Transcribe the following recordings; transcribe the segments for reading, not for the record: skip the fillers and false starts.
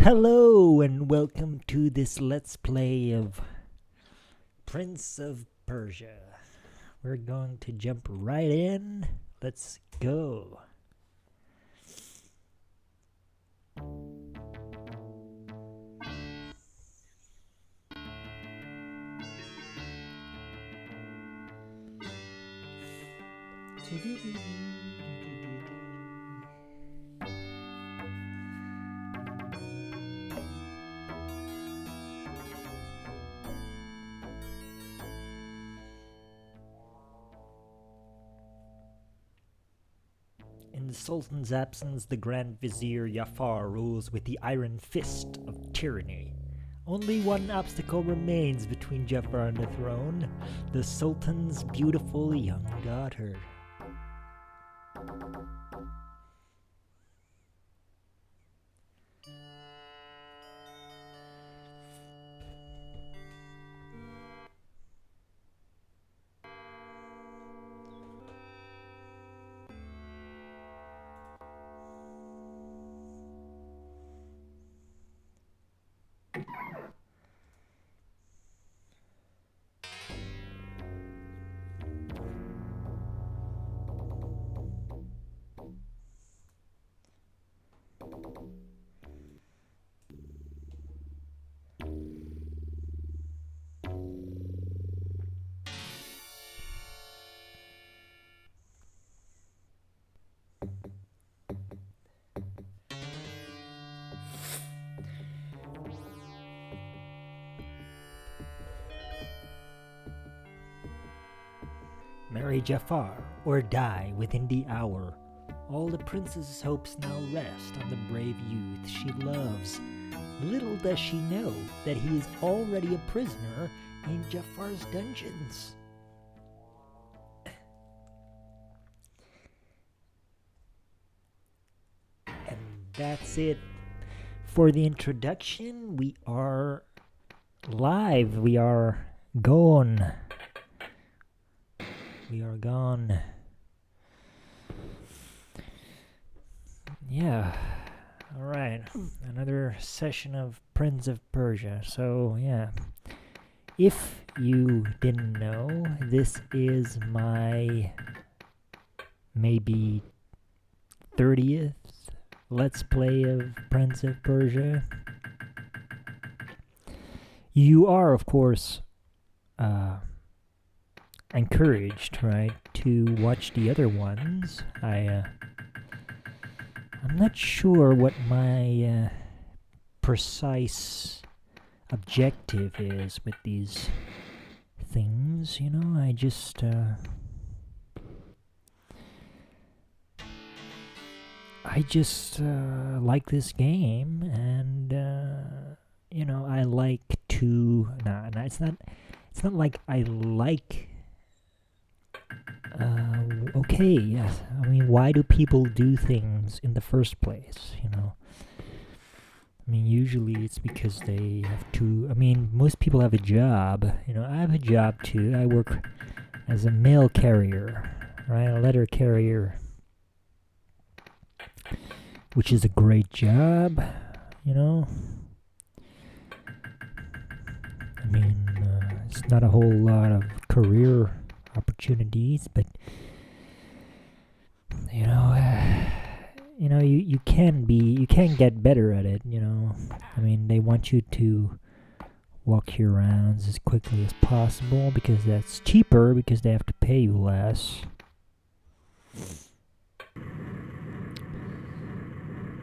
Hello and welcome to this Let's Play of Prince of Persia. We're going to jump right in. Let's go. In the Sultan's absence, the Grand Vizier Jafar rules with the iron fist of tyranny. Only one obstacle remains between Jafar and the throne, the Sultan's beautiful young daughter. Marry Jafar, or die within the hour. All the princess's hopes now rest on the brave youth she loves. Little does she know that he is already a prisoner in Jafar's dungeons. And that's it for the introduction. We are live. We are gone. We are gone. Yeah. Alright. Another session of Prince of Persia. So, yeah. If you didn't know, this is my maybe 30th Let's Play of Prince of Persia. You are, of course, encouraged, right, to watch the other ones. I'm not sure what my precise objective is with these things, you know. I just like this game, and you know, I like to it's not like I like okay, yes. I mean, why do people do things in the first place, you know? I mean, usually it's because they have to, I mean, most people have a job, you know. I have a job too. I work as a mail carrier, right? A letter carrier, which is a great job, you know. I mean, it's not a whole lot of career opportunities, but you know, you can get better at it, you know. I mean, they want you to walk your rounds as quickly as possible because that's cheaper, because they have to pay you less,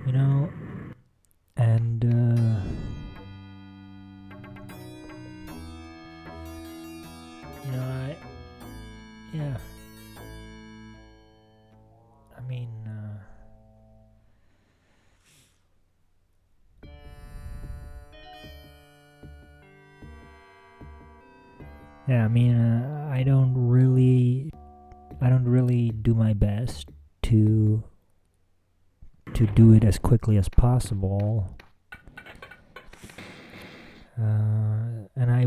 you know. And you know, yeah. I mean, yeah. I mean, I don't really do my best to do it as quickly as possible. And I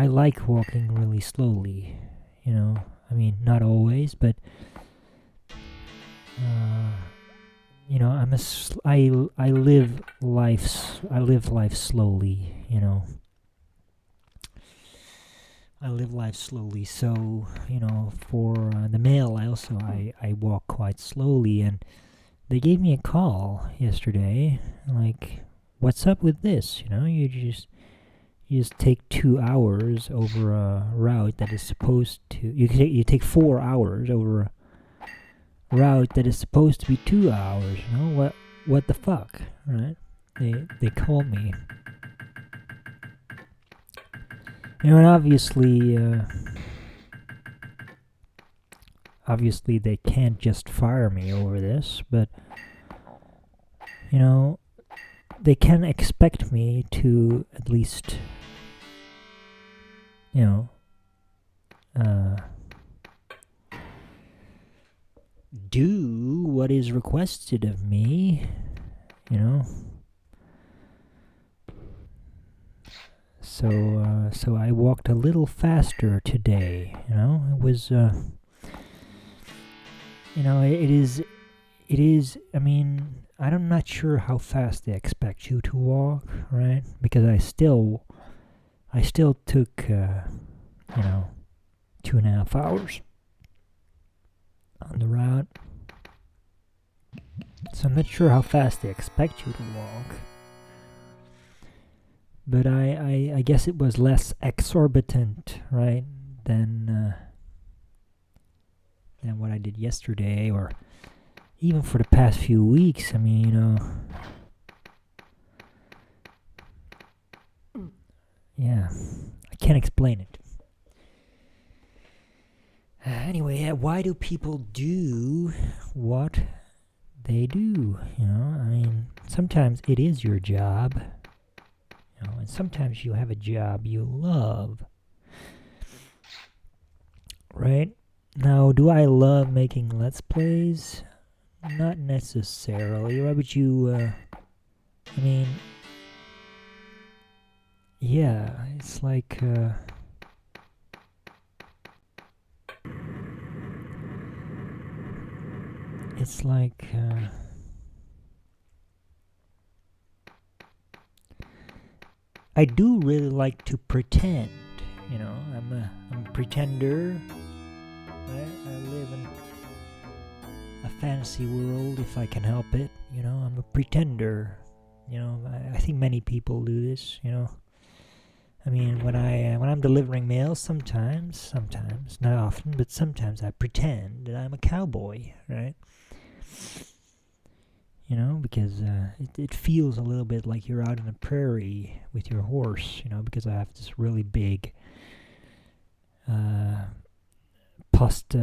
like walking really slowly, you know. I mean, not always, but I live life slowly. I live life slowly. So for the mail, I walk quite slowly, and they gave me a call yesterday. Like, what's up with this? You just take 2 hours over a route that is supposed to. You take 4 hours over a route that is supposed to be 2 hours. What the fuck, right? They called me. And obviously they can't just fire me over this, but they can expect me to at least uh, do what is requested of me. So I walked a little faster today. It was it is. I mean, I'm not sure how fast they expect you to walk, right? Because I still took 2.5 hours on the route. So I'm not sure how fast they expect you to walk. But I guess it was less exorbitant, right, than what I did yesterday, or even for the past few weeks. I mean, yeah, I can't explain it. Anyway, why do people do what they do? I mean, sometimes it is your job. And sometimes you have a job you love. Right? Now, do I love making Let's Plays? Not necessarily. Why would you, I mean, yeah, it's like, I do really like to pretend. I'm a pretender. I live in a fantasy world if I can help it. I'm a pretender. I think many people do this. I mean, when I'm delivering mail, sometimes, not often, but sometimes I pretend that I'm a cowboy, right? Because it feels a little bit like you're out in the prairie with your horse, because I have this really big post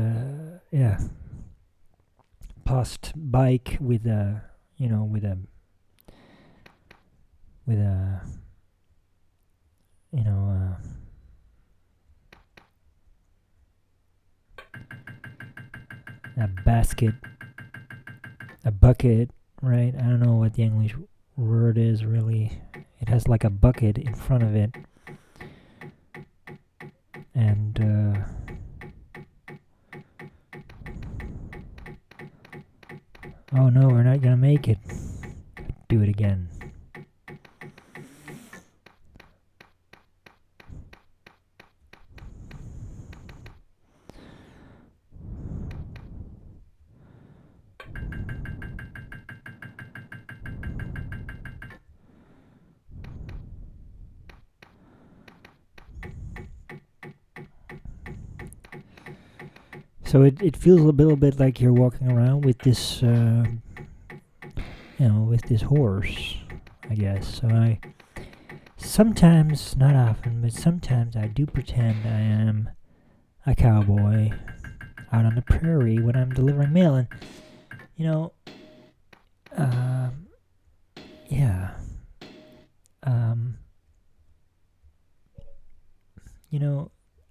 bike with a a basket, a bucket, right? I don't know what the English word is really. It has like a bucket in front of it, and oh no, we're not gonna make it. Do it again. So it feels a little bit like you're walking around with this, with this horse, I guess. So I sometimes, not often, but sometimes I do pretend I am a cowboy out on the prairie when I'm delivering mail, and yeah,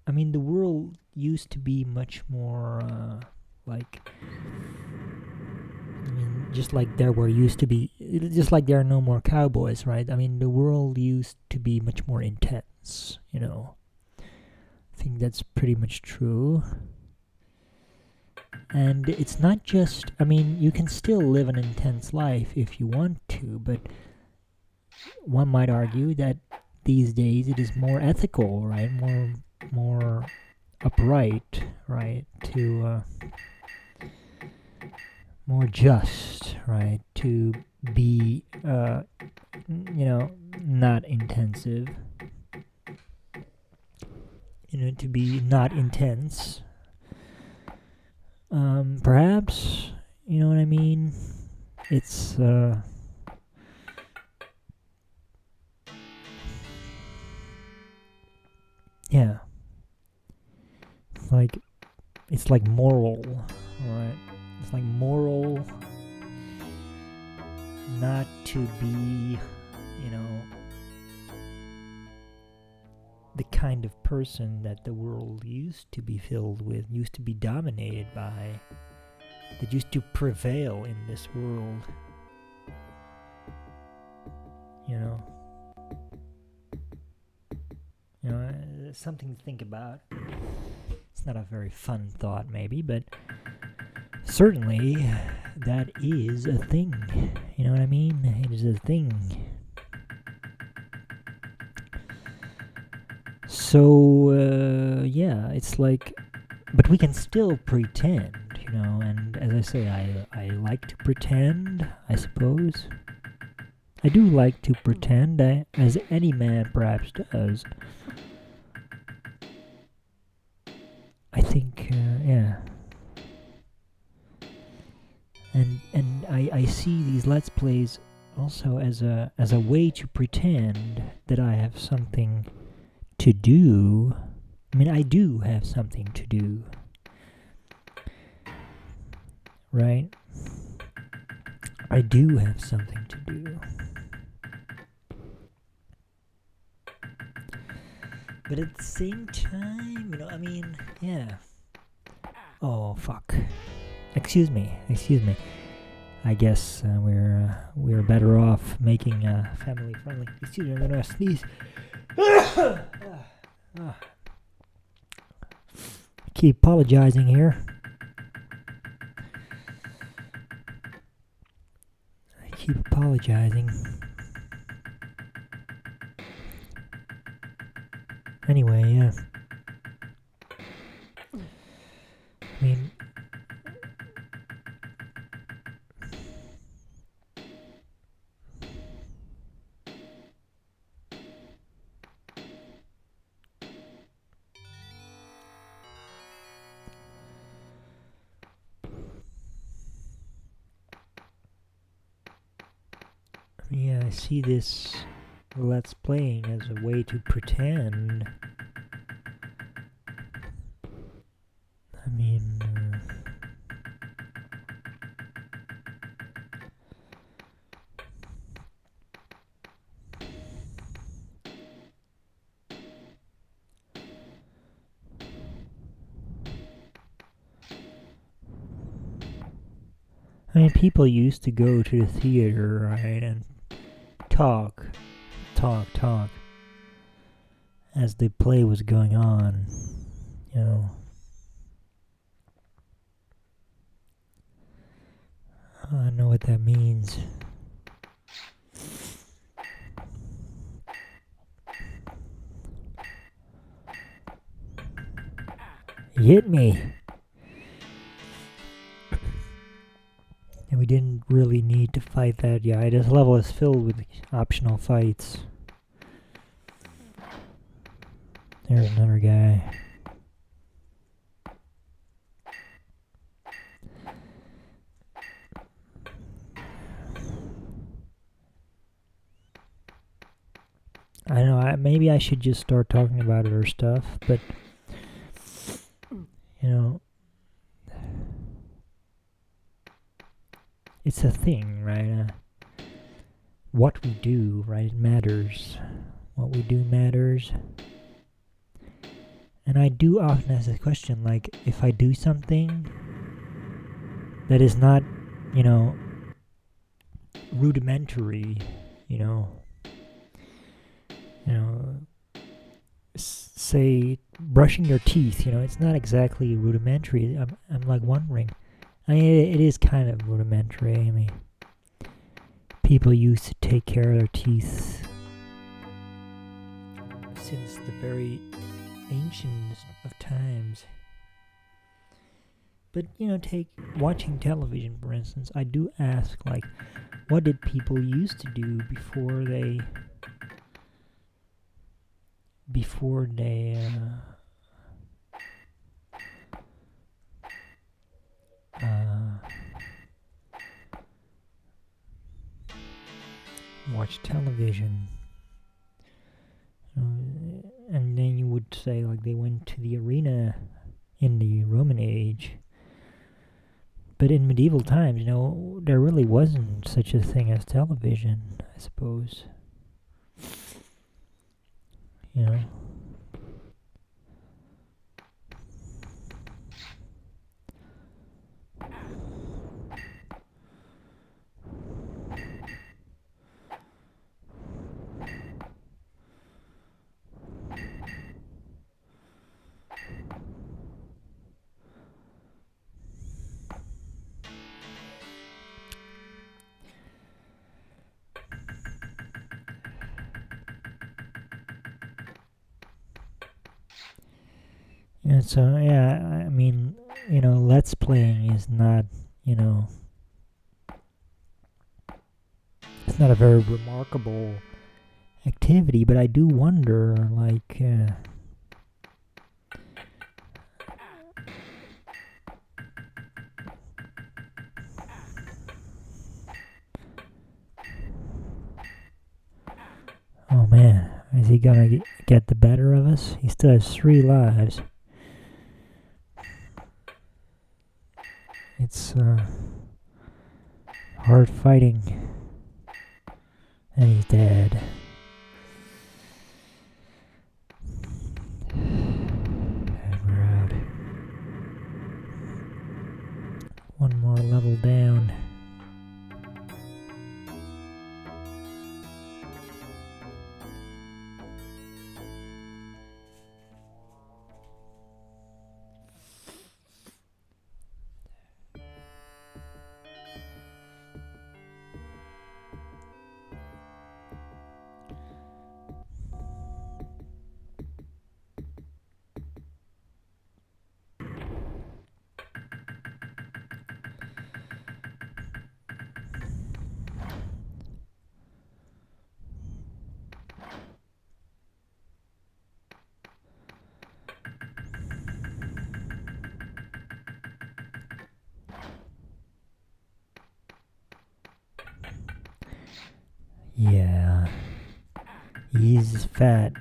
I mean, the world used to be much more just like there are no more cowboys, right? I mean, the world used to be much more intense, I think that's pretty much true. And it's not just, I mean, you can still live an intense life if you want to, but one might argue that these days it is more ethical, right? More upright, right? To more just, right? To be, not intensive. To be not intense. Perhaps, you know what I mean? It's, yeah. It's like moral, right? It's like moral not to be, the kind of person that the world used to be filled with, used to be dominated by, that used to prevail in this world. Something to think about. It's not a very fun thought, maybe, but certainly that is a thing. You know what I mean? It is a thing. So, it's like, but we can still pretend, and as I say, I like to pretend, I suppose. I do like to pretend, as any man perhaps does. I think, yeah. And I see these Let's Plays also as a way to pretend that I have something to do. I mean, I do have something to do. Right? I do have something to do. But at the same time, yeah. Oh, fuck. Excuse me. I guess we're better off making family friendly. Excuse me, I'm gonna sneeze. I keep apologizing here. Anyway, yeah. I mean, yeah, I see this Let's Playing as a way to pretend. I mean, people used to go to the theater, right, and talk as the play was going on, I don't know what that means. He hit me. And we didn't really need to fight that guy. This level is filled with optional fights. There's another guy. I don't know, maybe I should just start talking about other stuff, but, it's a thing, right? What we do, right, it matters. What we do matters. And I do often ask this question, like, if I do something that is not, rudimentary, say brushing your teeth, it's not exactly rudimentary. I'm like wondering. I mean, it is kind of rudimentary. I mean, people used to take care of their teeth since the very ancient of times. But take watching television, for instance. I do ask, like, what did people used to do before they watch television? And then you would say, like, they went to the arena in the Roman age. But in medieval times, there really wasn't such a thing as television, I suppose. And so, yeah, I mean, let's playing is not, it's not a very remarkable activity, but I do wonder, like, oh man, is he gonna get the better of us? He still has 3 lives. It's hard fighting. And he's dead. And we're out. One more level down. Yeah, he's fat.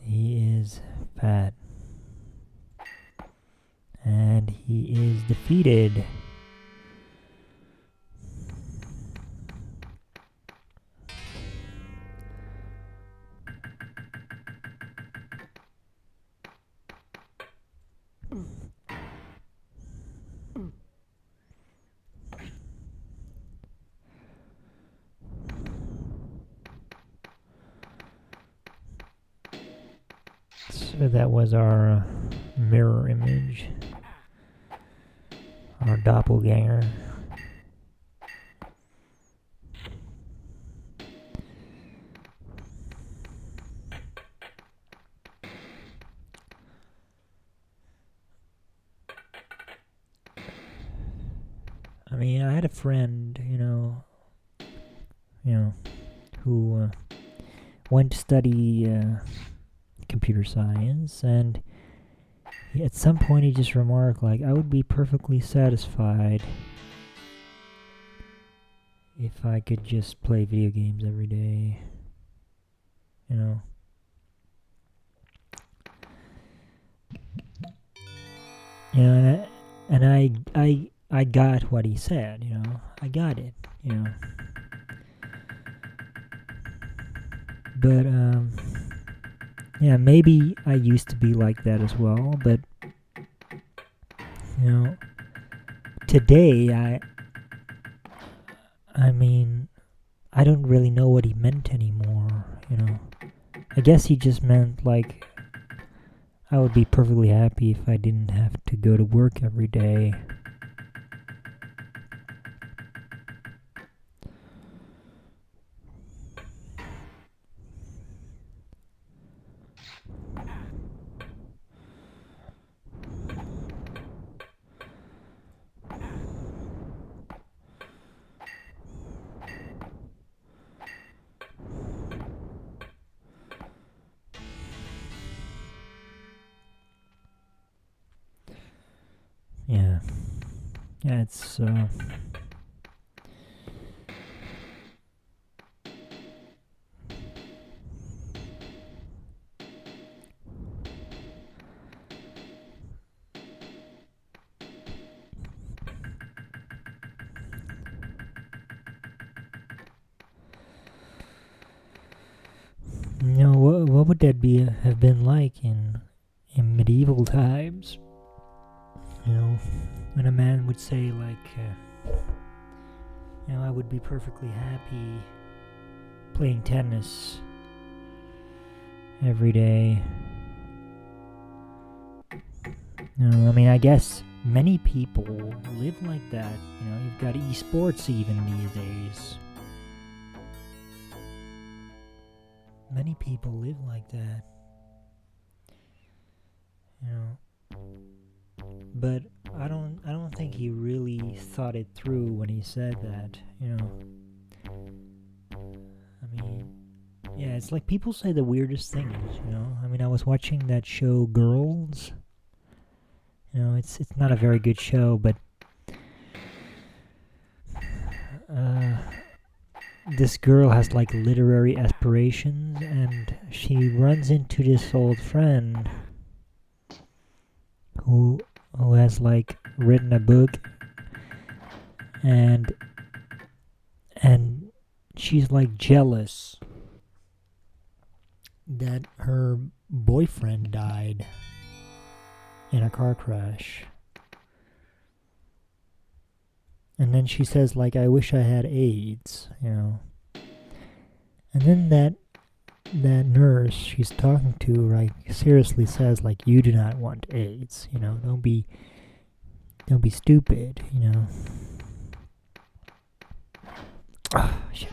He is fat. And he is defeated. So that was our mirror image, our doppelganger. I mean, I had a friend, who went to study computer science, and at some point he just remarked, like, I would be perfectly satisfied if I could just play video games every day, and I got what he said, I got it, but yeah, maybe I used to be like that as well, but today I mean, I don't really know what he meant anymore, I guess he just meant like I would be perfectly happy if I didn't have to go to work every day. Yeah. Yeah, it's what would that be have been like in medieval times? When a man would say like, I would be perfectly happy playing tennis every day. I mean, I guess many people live like that. You've got esports even these days. Many people live like that. But I don't think he really thought it through when he said that. I mean, yeah, it's like people say the weirdest things. I mean, I was watching that show Girls. It's not a very good show, but this girl has like literary aspirations, and she runs into this old friend who has like written a book, and she's like jealous that her boyfriend died in a car crash. And then she says like, I wish I had AIDS, And then that nurse she's talking to like seriously says like, you do not want AIDS, don't be stupid, Ah, shit.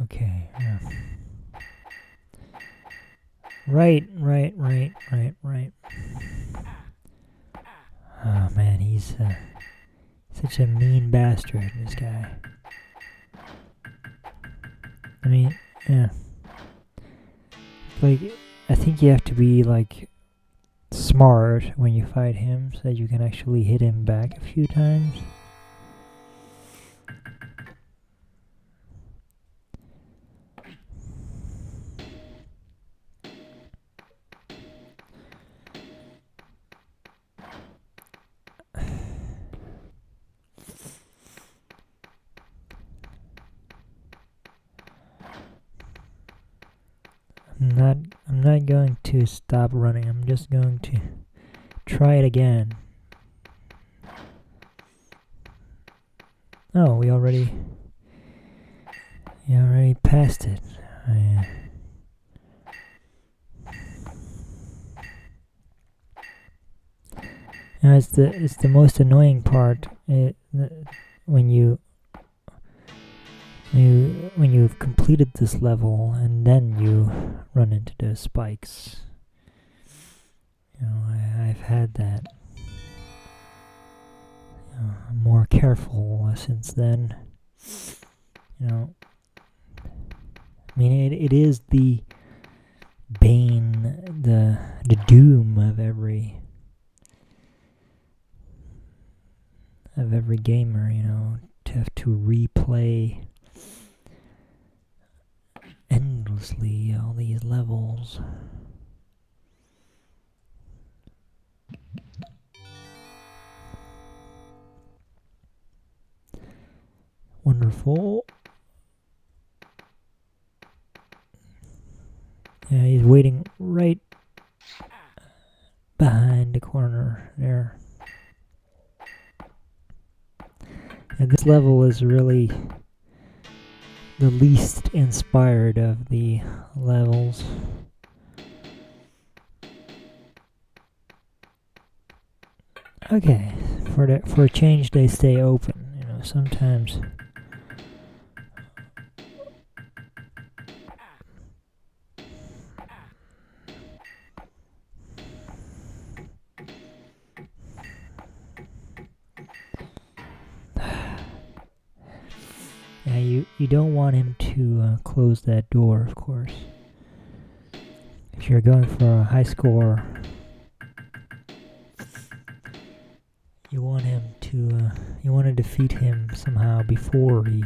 Okay, yeah. Right. Oh man, he's such a mean bastard, this guy. I mean, yeah. Like, I think you have to be like smart when you fight him so that you can actually hit him back a few times. I'm not going to stop running. I'm just going to try it again. Oh, we already passed it. It's the most annoying part when you've completed this level and then you run into those spikes. I've had that. I'm more careful since then. I mean, it is the bane, the doom of every gamer, to have to replay endlessly all these levels. Wonderful. Yeah, he's waiting right behind the corner there. And this level is really the least inspired of the levels. Okay, for a change they stay open. You know, sometimes. Yeah, you don't want him to close that door, of course. If you're going for a high score, you want him to you want to defeat him somehow before he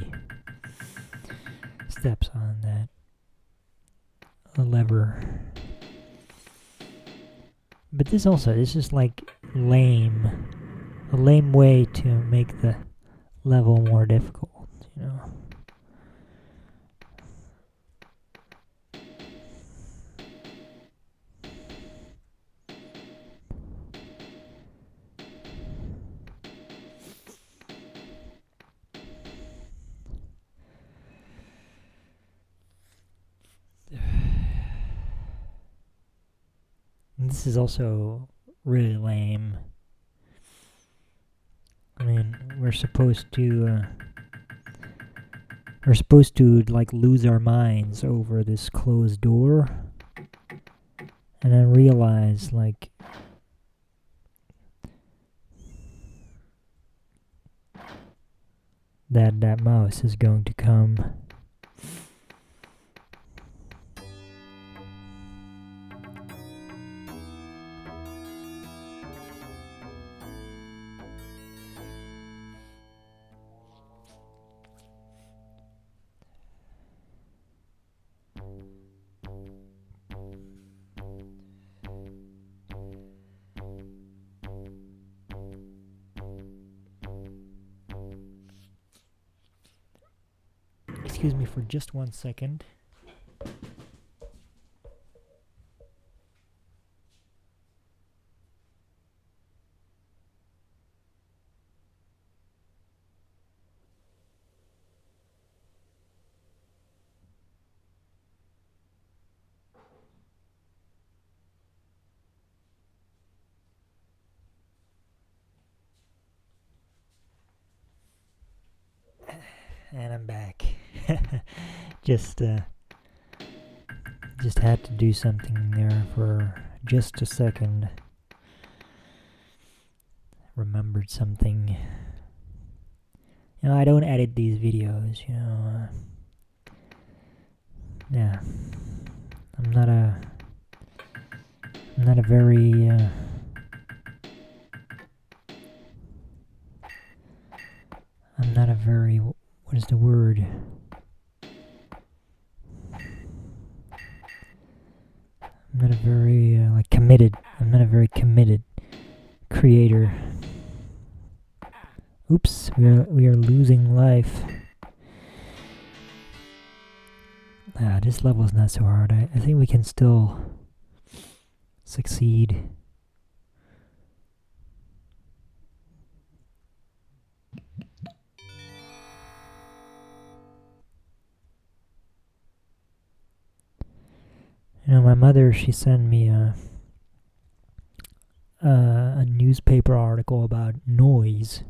steps on that lever. But this is like lame, a lame way to make the level more difficult, you know. And this is also really lame. I mean, we're supposed to like lose our minds over this closed door, and then realize like that mouse is going to come. Excuse me for just 1 second. And I'm back. just had to do something there for just a second. Remembered something. You know, I don't edit these videos, you know. Yeah. I'm not a very I'm not a very, what is the word? I'm not a very like committed. I'm not a very committed creator. Oops, we are losing life. This level is not so hard. I think we can still succeed. You know, my mother, she sent me a newspaper article about noise.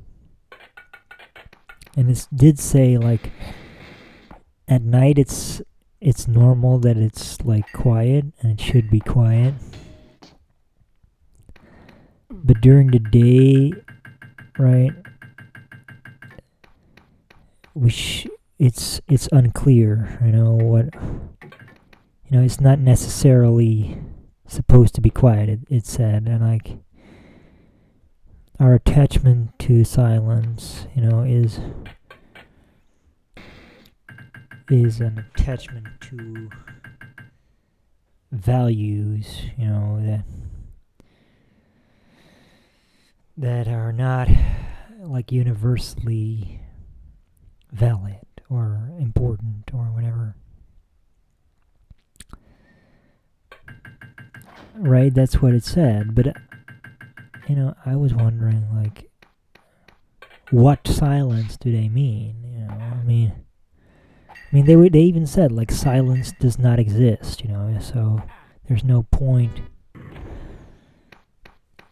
And it did say, like, at night it's normal that it's, like, quiet, and it should be quiet. But during the day, right, it's unclear, you know, what... You know, it's not necessarily supposed to be quiet, it said, and like our attachment to silence, you know, is an attachment to values, you know, that are not like universally valid or important or whatever. Right, that's what it said, but you know, I was wondering, like, what silence do they mean? You know, they even said like silence does not exist. You know, so there's no point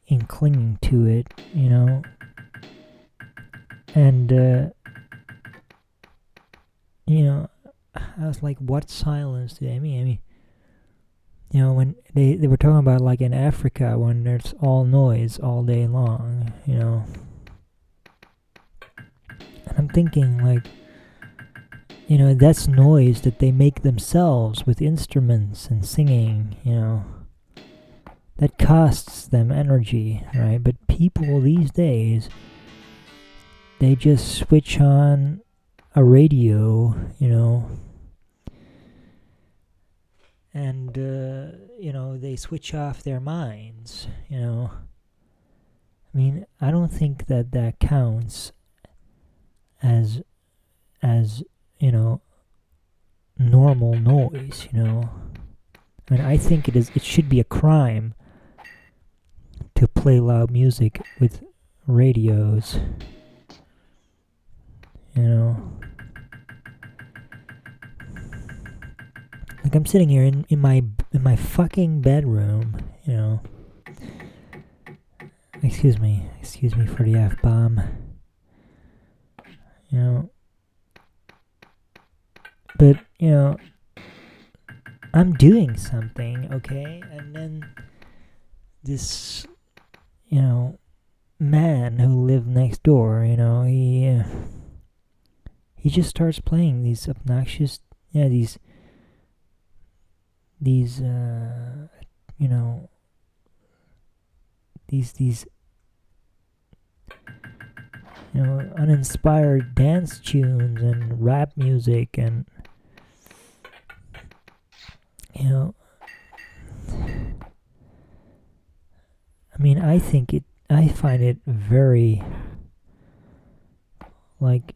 in clinging to it. You know, and you know, I was like, what silence do they mean? I mean, you know, when they were talking about like in Africa when there's all noise all day long, you know. And I'm thinking like, you know, that's noise that they make themselves with instruments and singing, you know. That costs them energy, right? But people these days, they just switch on a radio, you know, and you know, they switch off their minds, you know. I mean, I don't think that counts as you know, normal noise, you know. I mean, I think it should be a crime to play loud music with radios, you know. Like I'm sitting here in my fucking bedroom, you know. Excuse me for the F-bomb. You know. But, you know, I'm doing something, okay? And then this, you know, man who lived next door, you know, he just starts playing these obnoxious, these you know, these you know, uninspired dance tunes and rap music, and you know, I mean, I find it very, like,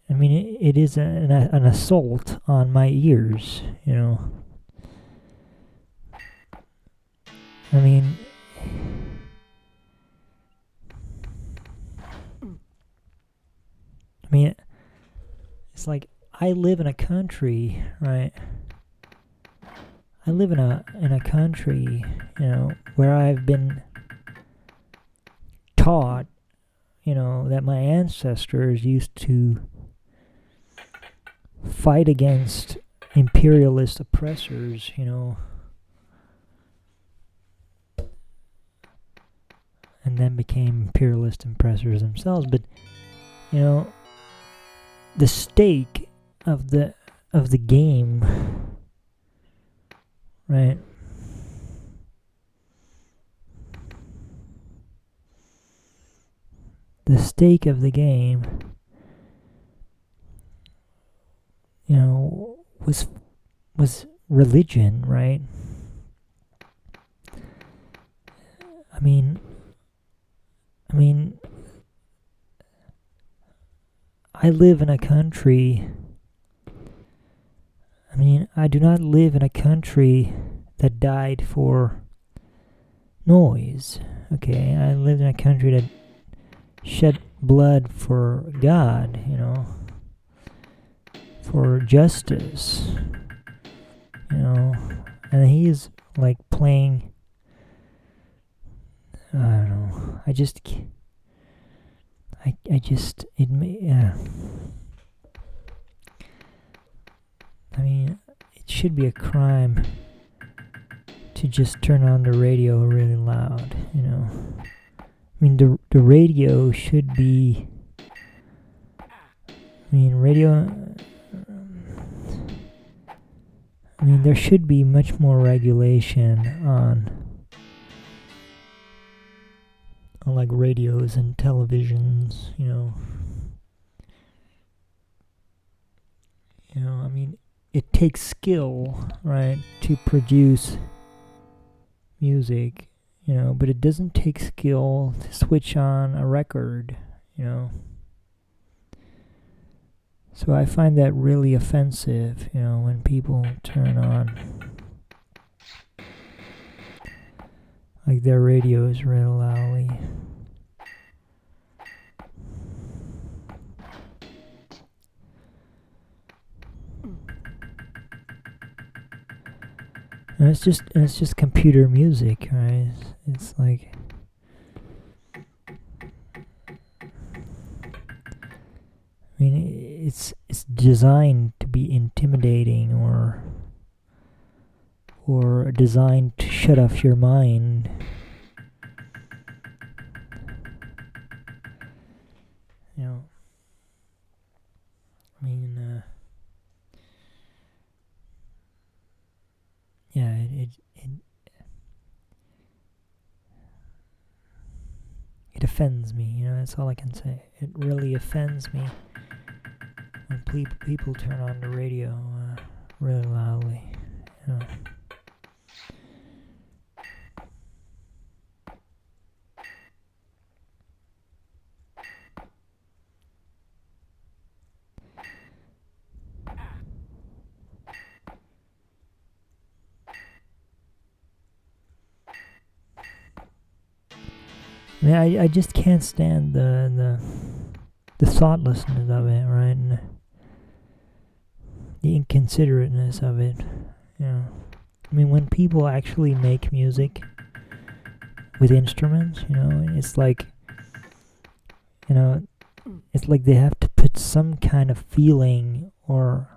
I mean, it is an assault on my ears, you know. I mean, it's like I live in a country, right? I live in a country, you know, where I've been taught, you know, that my ancestors used to fight against imperialist oppressors, you know, and then became imperialist oppressors themselves. But, you know, the stake of the game, right? The stake of the game, you know, was religion, right? I mean, I live in a country. I mean, I do not live in a country that died for noise. Okay, I live in a country that shed blood for God, you know, for justice, you know, and he's like playing, I don't know, I mean, it should be a crime to just turn on the radio really loud, you know. I mean, the radio should be, there should be much more regulation on like radios and televisions, you know. I mean, it takes skill, right, to produce music, you know, but it doesn't take skill to switch on a record, you know. So I find that really offensive, you know, when people turn on like their radios real loudly. And it's just computer music, right? It's like, I mean, it's designed to be intimidating, or designed to shut off your mind. You know, I mean, yeah, it offends me. You know, that's all I can say. It really offends me when people turn on the radio really loudly. You know. I mean, I just can't stand the thoughtlessness of it, right? And the inconsiderateness of it. You know, I mean, when people actually make music with instruments, you know, it's like, you know, it's like they have to put some kind of feeling or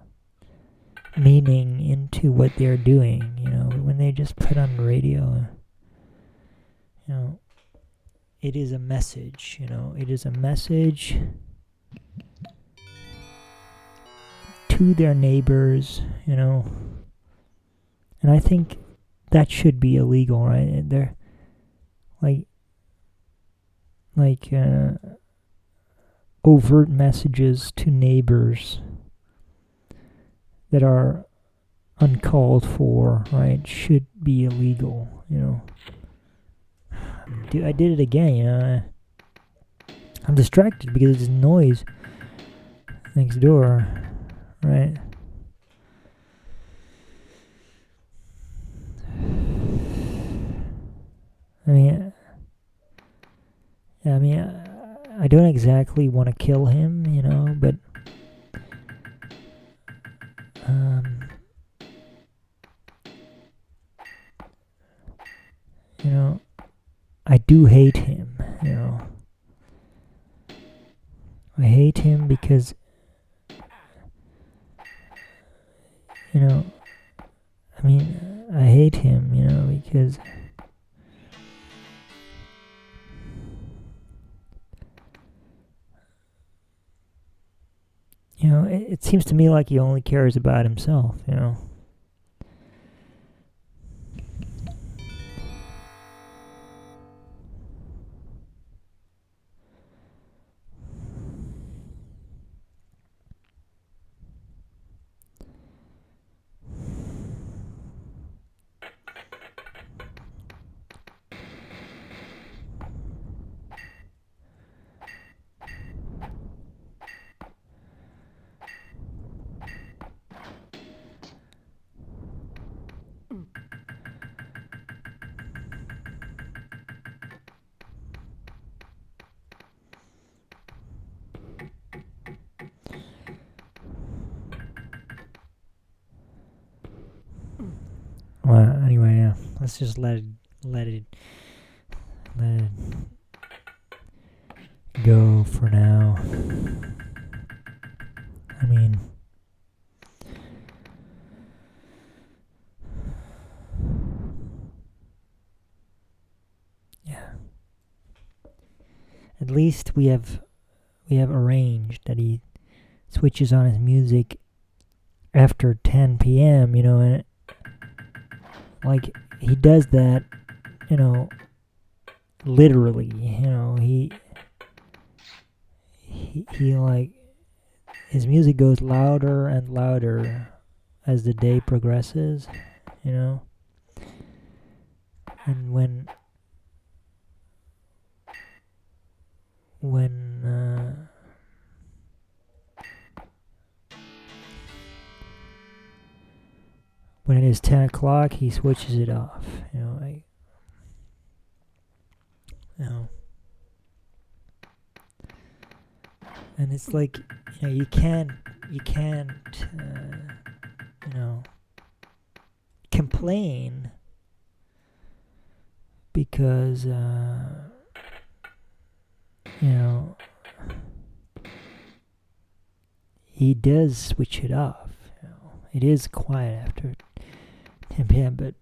meaning into what they're doing. You know, when they just put on the radio, you know, it is a message. You know, it is a message to their neighbors. You know, and I think that should be illegal, right? And they're like overt messages to neighbors that are uncalled for, right, should be illegal. You know, dude, I did it again. You know, I'm distracted because there's noise next door, right? I mean, I don't exactly want to kill him, you know, but you know, I do hate him, you know. I hate him because, you know, I mean, I hate him, you know, because you know, it seems to me like he only cares about himself, you know. Well, anyway, yeah. Let's just let it go for now. I mean, yeah. At least we have arranged that he switches on his music after 10 p.m., you know, and like he does that, you know, literally, you know, he like his music goes louder and louder as the day progresses, you know. And when it is 10 o'clock, he switches it off, you know. You know, and it's like, you know, you can't you know, complain because he does switch it off. It is quiet after 10 p.m., but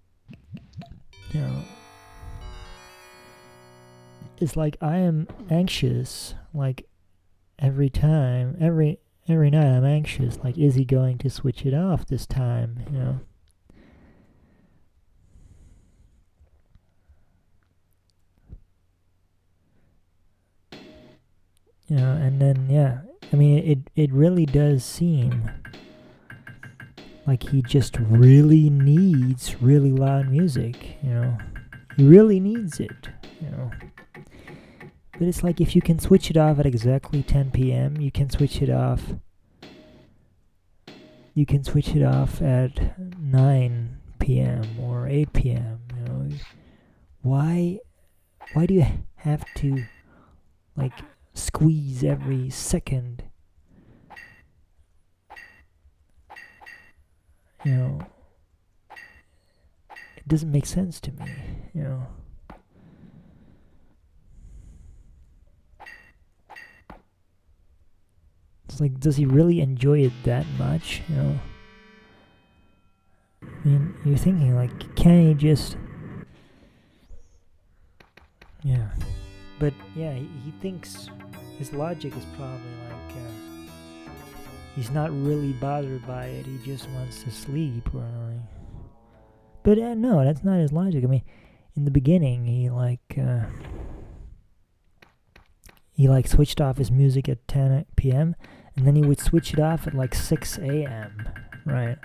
it's like I am anxious. Like every night I'm anxious. Like, is he going to switch it off this time? And then I mean, it really does seem like he just really needs really loud music. He really needs it. But it's like if you can switch it off at exactly 10 p.m., you can switch it off. You can switch it off at 9 p.m. or 8 p.m. Why do you have to like squeeze every second? It doesn't make sense to me. It's like, does he really enjoy it that much? I mean, you're thinking like, can he just? Yeah, but yeah, he thinks his logic is probably like he's not really bothered by it. He just wants to sleep, or like. But no, that's not his logic. I mean, in the beginning, he switched off his music at 10 p.m. and then he would switch it off at like 6 a.m. Right?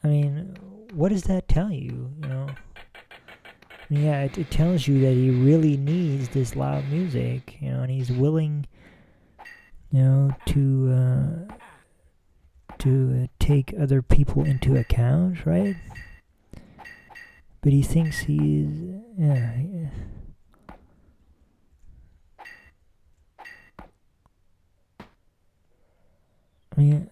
I mean, what does that tell you? Yeah, it tells you that he really needs this loud music, and he's willing, to take other people into account, right? But he thinks he's, yeah. I mean,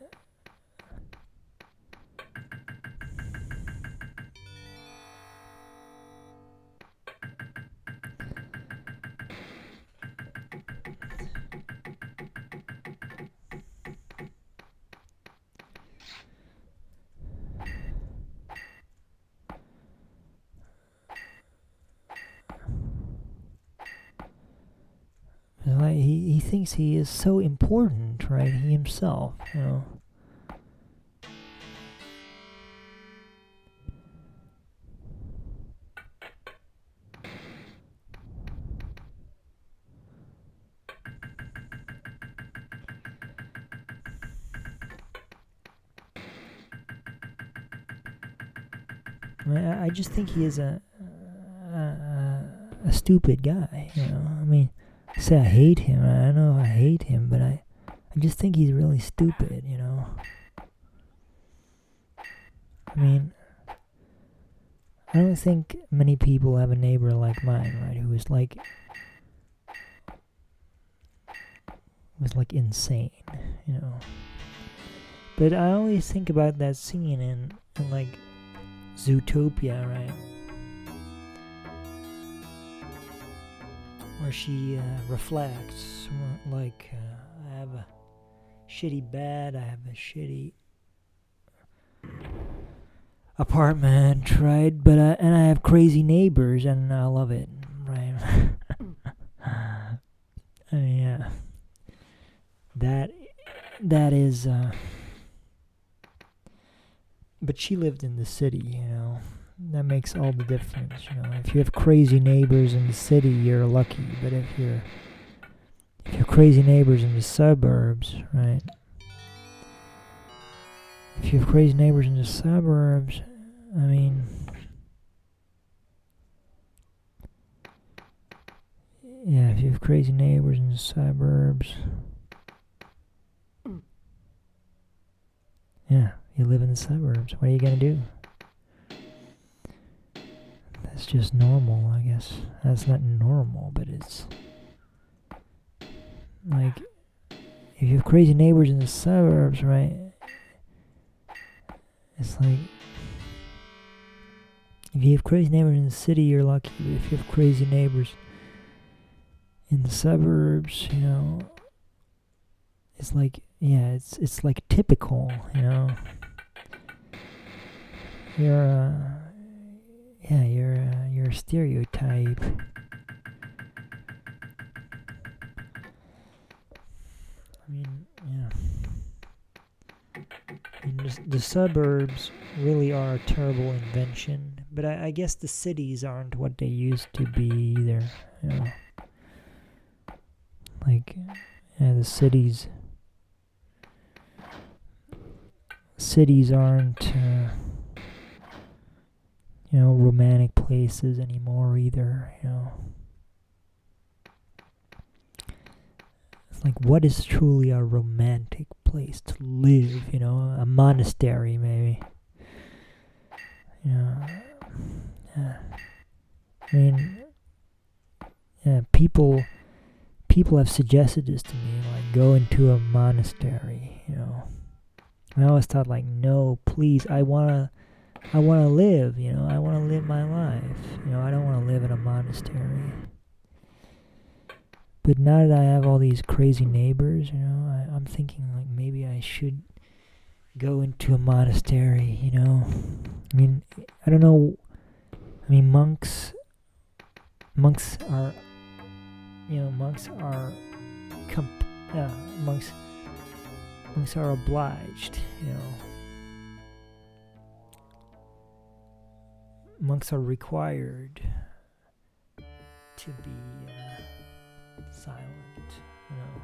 like he thinks he is so important, right? He himself, I just think he is a stupid guy. I mean, say I hate him. I know I hate him, but I just think he's really stupid. I mean, I don't think many people have a neighbor like mine, right? Who is like insane, But I always think about that scene in like Zootopia, right? Where she reflects, like, I have a shitty bed, I have a shitty apartment, right? But and I have crazy neighbors, and I love it, right? I mean, yeah, that is. But she lived in the city, that makes all the difference. You know, if you have crazy neighbors in the city, you're lucky. But if you have crazy neighbors in the suburbs, right? If you have crazy neighbors in the suburbs, I mean, yeah, if you have crazy neighbors in the suburbs, yeah, you live in the suburbs. What are you gonna do? That's just normal, I guess. That's not normal, but it's like if you have crazy neighbors in the suburbs, right? It's like if you have crazy neighbors in the city, you're lucky. But if you have crazy neighbors in the suburbs, you know, it's like, yeah, it's like typical, you know. You're you're a stereotype. I mean, yeah. I mean, the suburbs really are a terrible invention, but I guess the cities aren't what they used to be either. You know, like, yeah, the cities aren't you know, romantic places anymore either. You know, it's like, what is truly a romantic place to live? You know, a monastery maybe. You know, yeah. I mean, yeah, people have suggested this to me, like go into a monastery, you know. And I always thought, like, no, please, I wanna live, you know, I wanna live my life. You know, I don't wanna live in a monastery. But now that I have all these crazy neighbors, you know, I'm thinking, like, maybe I should go into a monastery, you know. I mean, I don't know. I mean, monks are, you know, monks are obliged, you know. Monks are required to be silent, you know.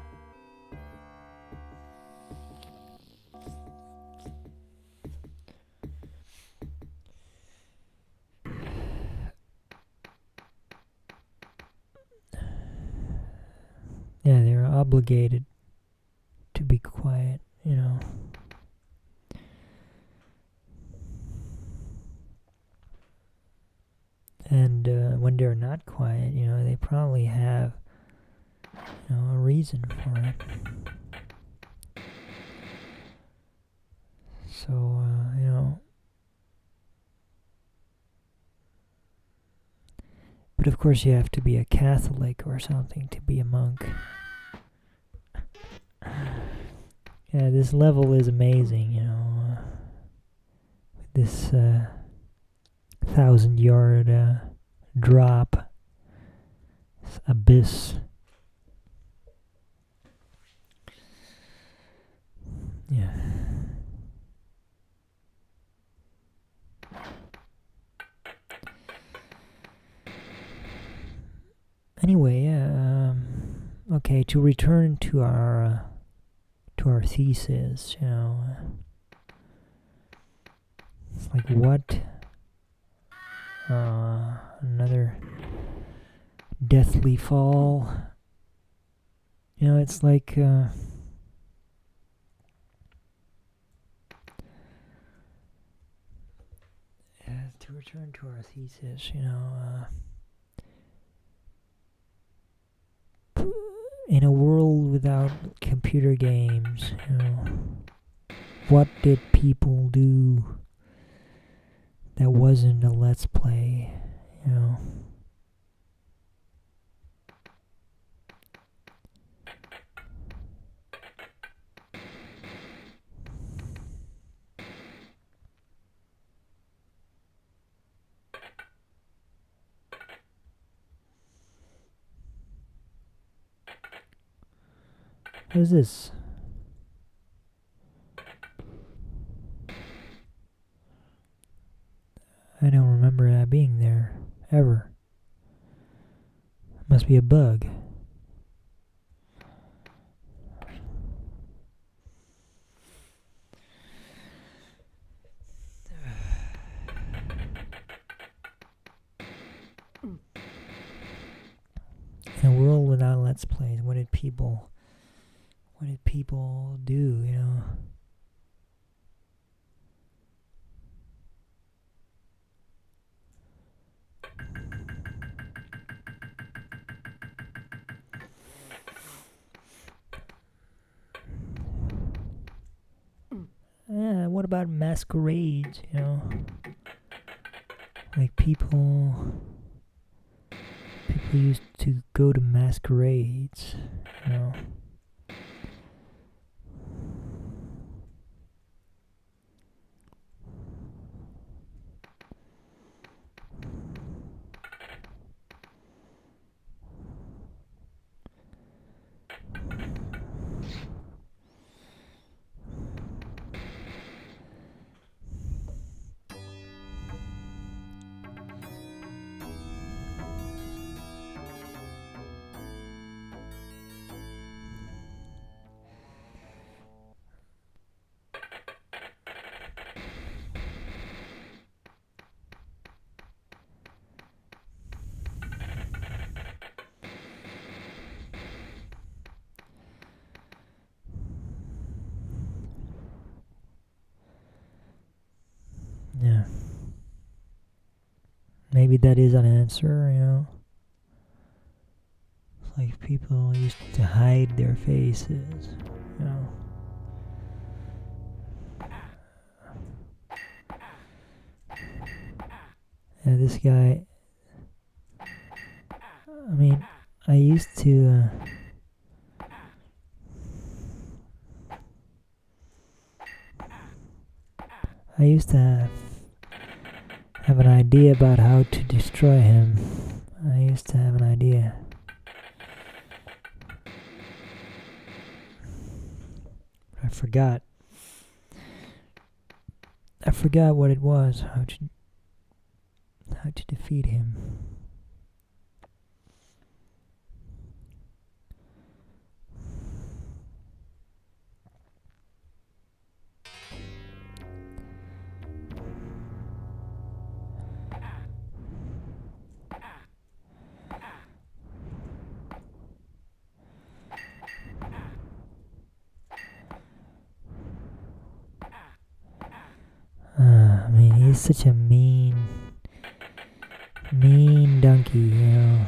Yeah, they're obligated to be quiet, you know. And when they're not quiet, you know, they probably have, you know, a reason for it. So, you know. But of course, you have to be a Catholic or something to be a monk. Yeah, this level is amazing, you know. This 1,000-yard drop, this abyss. Yeah. Anyway, yeah. Okay, to return to our thesis, you know. It's like, what? Another deathly fall. You know, it's like to return to our thesis, you know, in a world without computer games, you know, what did people do that wasn't a let's play, you know? What is this? I don't remember. must be a bug. In a world without Let's Plays, what did people do, you know? Yeah, what about masquerades, you know? Like people used to go to masquerades, you know? Yeah. Maybe that is an answer, you know? It's like people used to hide their faces, you know? Yeah, this guy, I mean, I used to, have an idea about how to destroy him. I used to have an idea. I forgot what it was, how to defeat him. I mean, he's such a mean donkey, you know.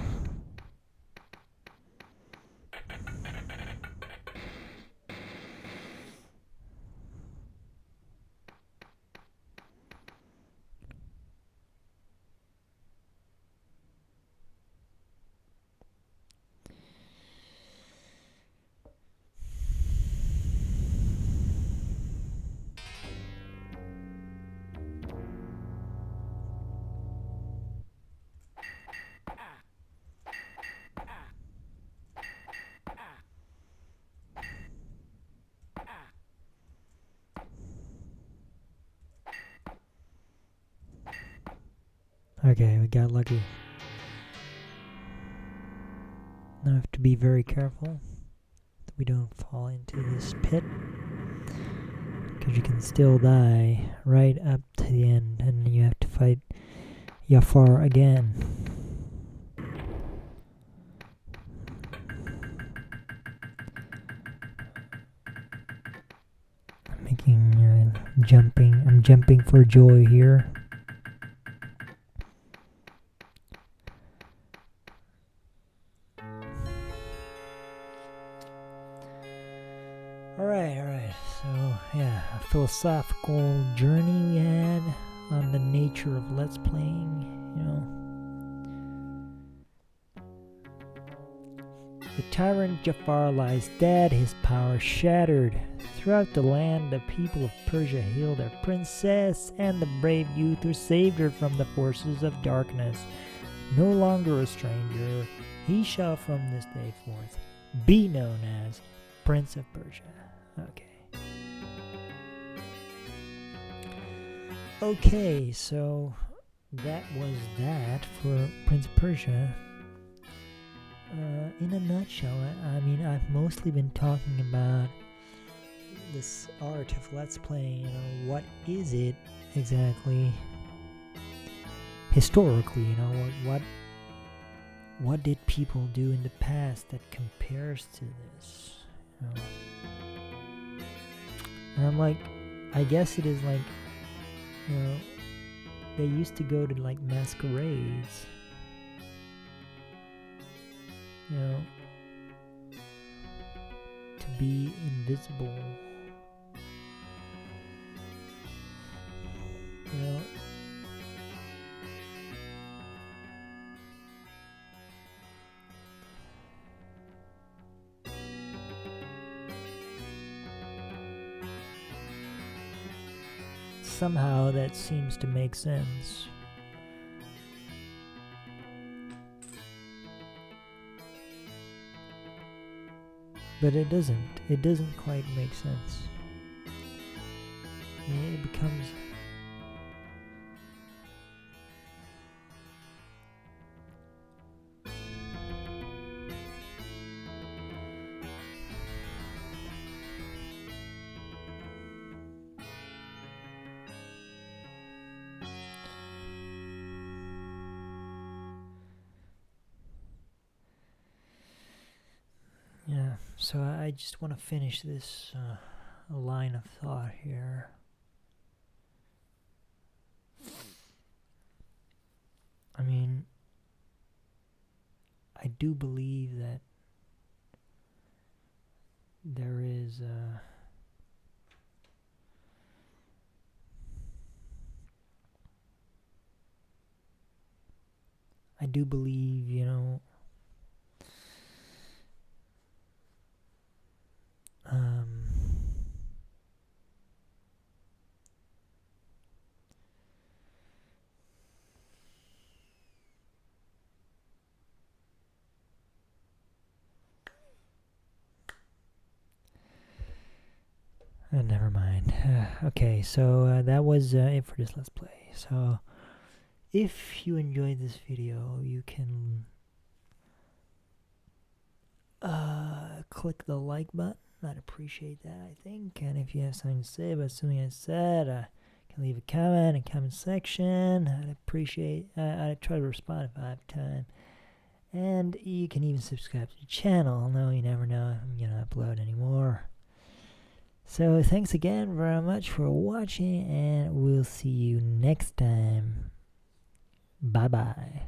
Okay, we got lucky. Now I have to be very careful that we don't fall into this pit, because you can still die right up to the end, and you have to fight Jafar again. I'm jumping for joy here. Alright, so yeah, a philosophical journey we had on the nature of Let's Playing, you know. The tyrant Jafar lies dead, his power shattered. Throughout the land, the people of Persia hailed their princess and the brave youth who saved her from the forces of darkness. No longer a stranger, he shall from this day forth be known as Prince of Persia. Okay, so that was that for Prince of Persia. in a nutshell, I mean, I've mostly been talking about this art of let's playing. You know, what is it exactly? Historically, you know, what did people do in the past that compares to this? You know? And I'm like, I guess it is like, you know, they used to go to like masquerades, you know, to be invisible, you know. Somehow that seems to make sense. But it doesn't quite make sense. It becomes yeah, so I just want to finish this line of thought here. I mean, I do believe that there is I do believe, you know, never mind. Okay, so that was it for this Let's Play. So, if you enjoyed this video, you can click the like button. I'd appreciate that, I think. And if you have something to say about something I said, you can leave a comment in the comment section. I'd appreciate. I'd try to respond if I have time. And you can even subscribe to the channel. No, you never know if I'm gonna upload anymore. So thanks again very much for watching, and we'll see you next time. Bye bye.